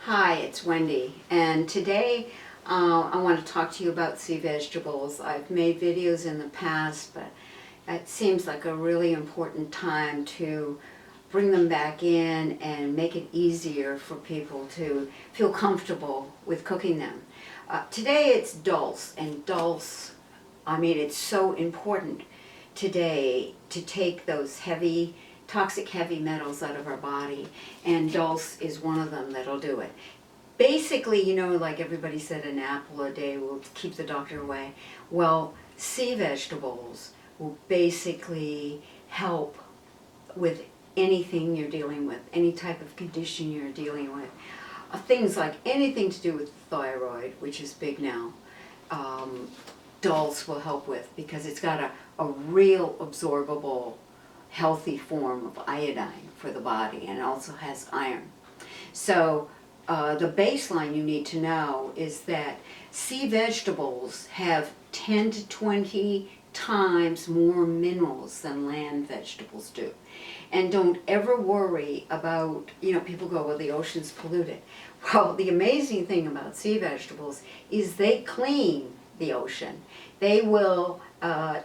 Hi, it's Wendy, and today I want to talk to you about sea vegetables. I've made videos in the past, but it seems like a really important time to bring them back in and make it easier for people to feel comfortable with cooking them. Today it's Dulce, and Dulce, it's so important today to take those toxic heavy metals out of our body, and Dulce is one of them that'll do it. Basically, like everybody said, an apple a day will keep the doctor away. Well, sea vegetables will basically help with anything you're dealing with, any type of condition you're dealing with. Things like anything to do with thyroid, which is big now, Dulce will help with, because it's got a real absorbable healthy form of iodine for the body, and it also has iron. So the baseline you need to know is that sea vegetables have 10 to 20 times more minerals than land vegetables do. And don't ever worry about, people go, well, the ocean's polluted. Well, the amazing thing about sea vegetables is they clean the ocean. They will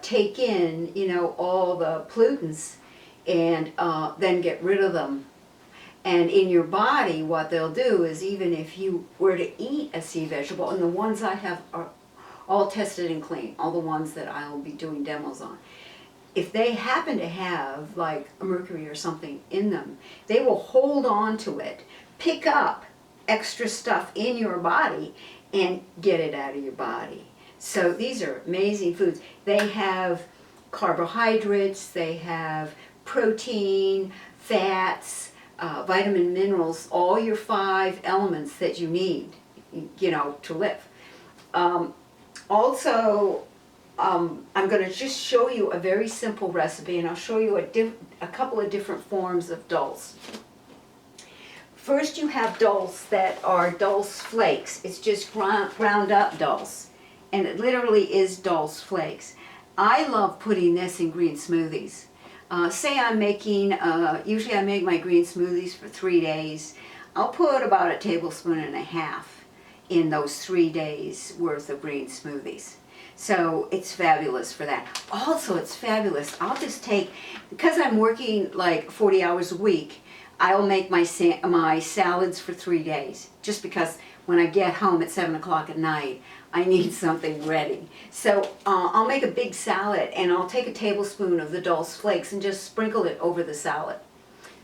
take in, all the pollutants and then get rid of them. And in your body, what they'll do is, even if you were to eat a sea vegetable, and the ones I have are all tested and clean, all the ones that I'll be doing demos on, if they happen to have like mercury or something in them, they will hold on to it, pick up extra stuff in your body, and get it out of your body. So these are amazing foods. They have carbohydrates, they have protein, fats, vitamin, minerals, all your 5 elements that you need, to live. Also, I'm going to just show you a very simple recipe, and I'll show you a couple of different forms of Dulce. First, you have Dulce that are Dulce flakes. It's just ground up Dulce, and it literally is Dulce flakes. I love putting this in green smoothies. Say I'm making, usually I make my green smoothies for 3 days. I'll put about 1.5 tablespoons in those 3 days worth of green smoothies. So it's fabulous for that. Also, it's fabulous. I'll just take, because I'm working like 40 hours a week, I'll make my salads for 3 days, just because when I get home at 7 o'clock at night, I need something ready. So I'll make a big salad, and I'll take a tablespoon of the Dulce flakes and just sprinkle it over the salad.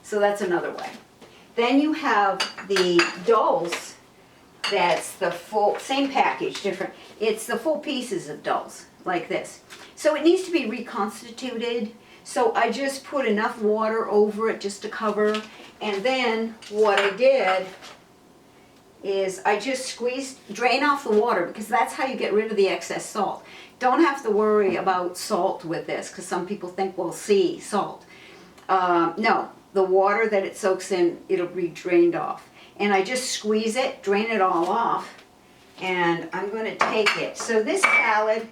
So that's another way. Then you have the Dulce, that's the full, same package, different. It's the full pieces of Dulce, like this. So it needs to be reconstituted. So I just put enough water over it just to cover, and then what I did is I just drain off the water, because that's how you get rid of the excess salt. Don't have to worry about salt with this, because some people think, well, sea salt. No, the water that it soaks in, it'll be drained off. And I just squeeze it, drain it all off, and I'm going to take it. So this salad,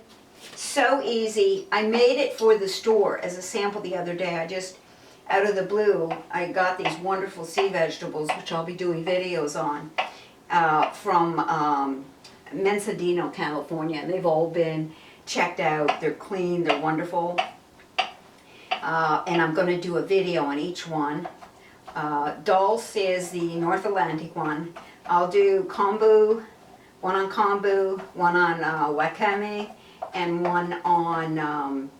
so easy. I made it for the store as a sample the other day. I just, out of the blue, I got these wonderful sea vegetables, which I'll be doing videos on, from Mensadino, California. They've all been checked out. They're clean, they're wonderful. And I'm going to do a video on each one. Dulce is the North Atlantic one. I'll do kombu, one on kombu, one on wakame, and one on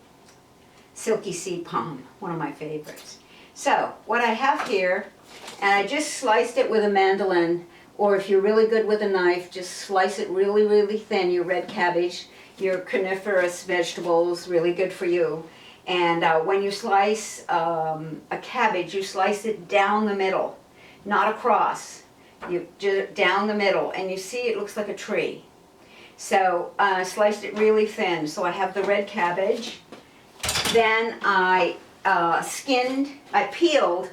silky sea palm, one of my favorites. So what I have here, and I just sliced it with a mandolin, or if you're really good with a knife, just slice it really, really thin. Your red cabbage, your cruciferous vegetables, really good for you. And when you slice a cabbage, you slice it down the middle, not across. You just down the middle, and you see it looks like a tree. So I sliced it really thin. So I have the red cabbage. Then I peeled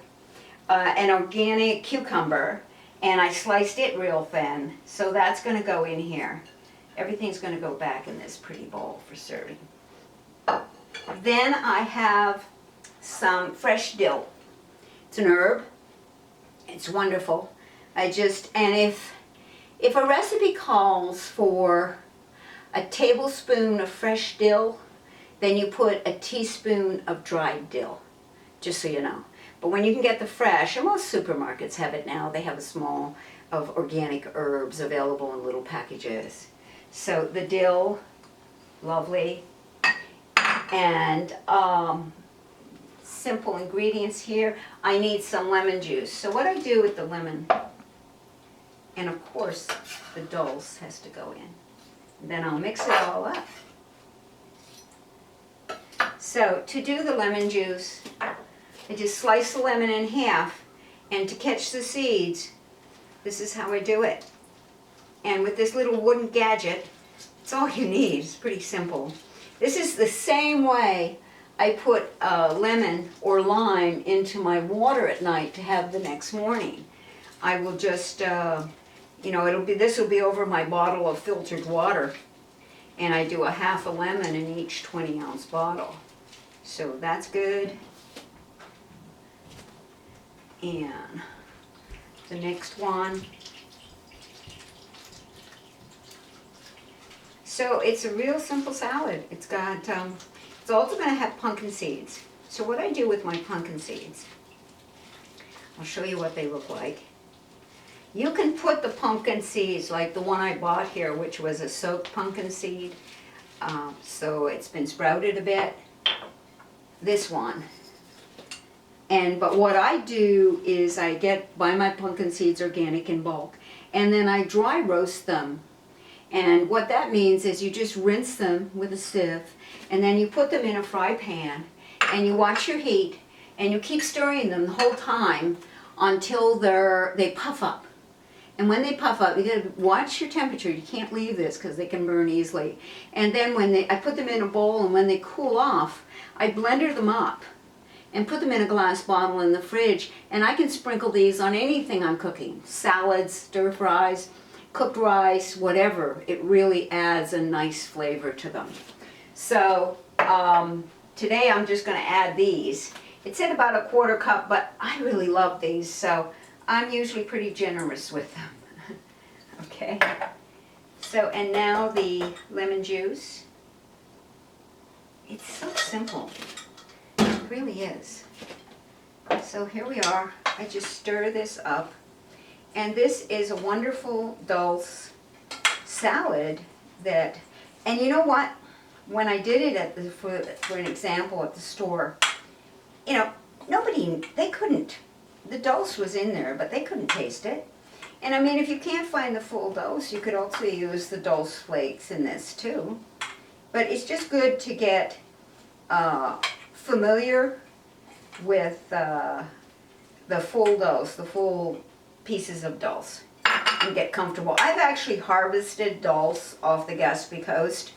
an organic cucumber, and I sliced it real thin. So that's going to go in here. Everything's going to go back in this pretty bowl for serving. Then I have some fresh dill. It's an herb. It's wonderful. And if a recipe calls for a tablespoon of fresh dill, then you put a teaspoon of dried dill, just so you know. But when you can get the fresh, and most supermarkets have it now, they have a small of organic herbs available in little packages. So the dill, lovely. And simple ingredients here. I need some lemon juice. So what I do with the lemon, and of course the Dulce has to go in. And then I'll mix it all up. So to do the lemon juice, I just slice the lemon in half, and to catch the seeds, this is how I do it. And with this little wooden gadget, it's all you need. It's pretty simple. This is the same way I put lemon or lime into my water at night to have the next morning. I will just, this will be over my bottle of filtered water, and I do a half a lemon in each 20-ounce bottle. So that's good. And the next one. So it's a real simple salad. It's got, it's also going to have pumpkin seeds. So what I do with my pumpkin seeds, I'll show you what they look like. You can put the pumpkin seeds, like the one I bought here, which was a soaked pumpkin seed. So it's been sprouted a bit. This one. But what I do is I buy my pumpkin seeds organic in bulk, and then I dry roast them. And what that means is you just rinse them with a sieve, and then you put them in a fry pan, and you watch your heat, and you keep stirring them the whole time until they puff up. And when they puff up, you gotta watch your temperature. You can't leave this because they can burn easily. And then I put them in a bowl, and when they cool off, I blender them up and put them in a glass bottle in the fridge, and I can sprinkle these on anything I'm cooking. Salads, stir fries, cooked rice, whatever. It really adds a nice flavor to them. So today I'm just going to add these. It's at about a quarter cup, but I really love these, so I'm usually pretty generous with them. Okay. So, and now the lemon juice. It's so simple. It really is. So here we are. I just stir this up. And this is a wonderful Dulce salad that, and you know what? When I did it for an example at the store, they couldn't. The Dulce was in there, but they couldn't taste it. And I mean, if you can't find the full Dulce, you could also use the Dulce flakes in this too. But it's just good to get familiar with the full Dulce, the full pieces of Dulce, and get comfortable. I've actually harvested Dulce off the Gaspé Coast,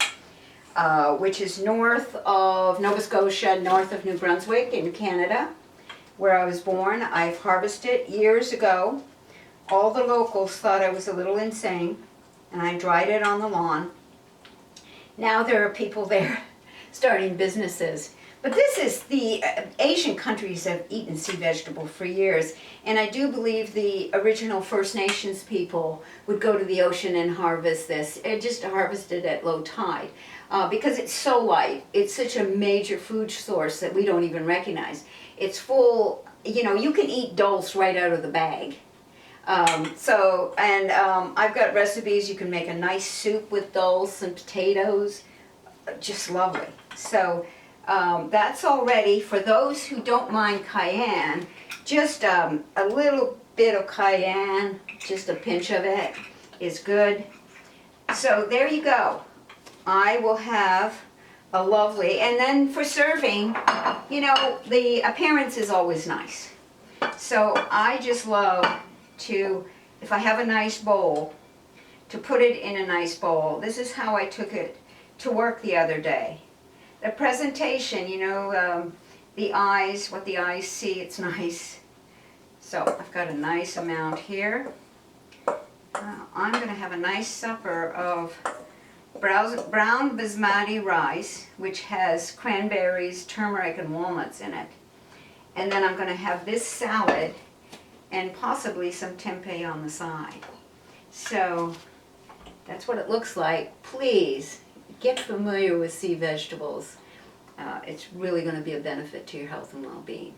which is north of Nova Scotia, north of New Brunswick in Canada, where I was born. I've harvested it years ago. All the locals thought I was a little insane, and I dried it on the lawn. Now there are people there starting businesses. But this is, the Asian countries have eaten sea vegetable for years, and I do believe the original First Nations people would go to the ocean and harvest this, and just harvest it at low tide, because it's so light. It's such a major food source that we don't even recognize. It's full, you can eat Dulce right out of the bag. I've got recipes. You can make a nice soup with Dulce and potatoes, just lovely. So that's all ready. For those who don't mind cayenne, just a little bit of cayenne, just a pinch of it is good. So there you go. I will have a lovely, and then for serving, the appearance is always nice. So I just love to, if I have a nice bowl, to put it in a nice bowl. This is how I took it to work the other day. The presentation, the eyes, what the eyes see, it's nice. So I've got a nice amount here. I'm going to have a nice supper of brown basmati rice, which has cranberries, turmeric, and walnuts in it. And then I'm going to have this salad. and possibly some tempeh on the side. So that's what it looks like. Please get familiar with sea vegetables. It's really going to be a benefit to your health and well-being.